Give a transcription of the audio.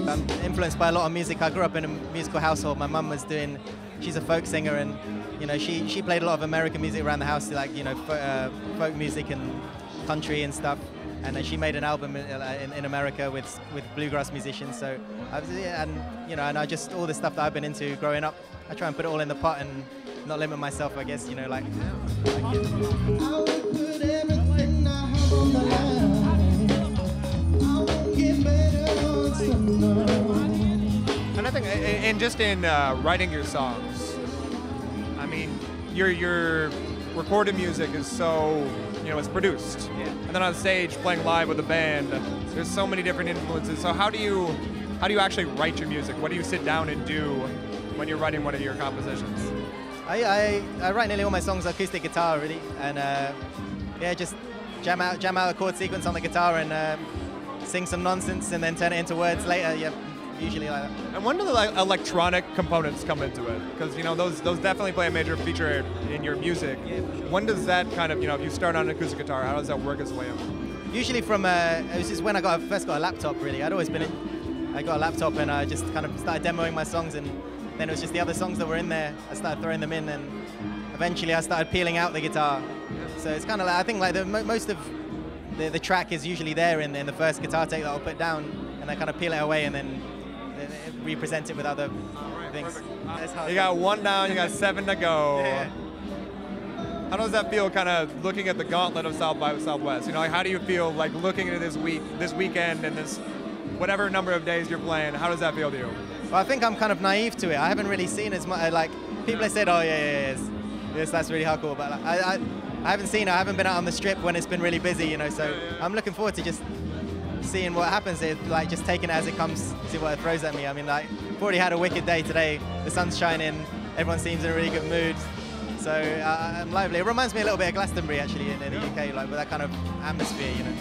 I'm influenced by a lot of music. I grew up in a musical household. My mum she's a folk singer, and you know, she played a lot of American music around the house, like, you know, folk music and country and stuff. And then she made an album in America with bluegrass musicians. So, and I just, all the stuff that I've been into growing up, I try and put it all in the pot and not limit myself, I guess, you know, like. I would put everything I have on the line. I won't get better on some. And I think, and just in writing your songs, I mean, your recorded music is so, you know, it's produced. Yeah. And then on stage, playing live with a band, there's so many different influences. So how do you actually write your music? What do you sit down and do when you're writing one of your compositions? I write nearly all my songs acoustic guitar, really, and yeah, just jam out a chord sequence on the guitar and sing some nonsense and then turn it into words later. Yeah, usually like that. And when do the electronic components come into it? Because, you know, those definitely play a major feature in your music. Yeah, for sure. When does that kind of, you know, if you start on an acoustic guitar, how does that work its way in? Usually from it was just when I first got a laptop. Really, I'd always been I got a laptop and I just kind of started demoing my songs, and then it was just the other songs that were in there. I started throwing them in, and eventually I started peeling out the guitar. So it's kind of like, I think like most of the track is usually there in the first guitar take that I'll put down, and I kind of peel it away and then represent it with other things. You got one down, you got 7 to go. Yeah. How does that feel, kind of looking at the gauntlet of South by Southwest? You know, like, how do you feel like looking into this weekend and this whatever number of days you're playing? How does that feel to you? Well, I think I'm kind of naive to it. I haven't really seen as much. Like, people have said, "Oh yes, that's really hardcore," but like, I haven't seen it. I haven't been out on the strip when it's been really busy, you know. So I'm looking forward to just seeing what happens. Like, just taking it as it comes, see what it throws at me. I mean, like, I've already had a wicked day today. The sun's shining. Everyone seems in a really good mood. So I'm lively. It reminds me a little bit of Glastonbury, actually, in the UK, like with that kind of atmosphere, you know.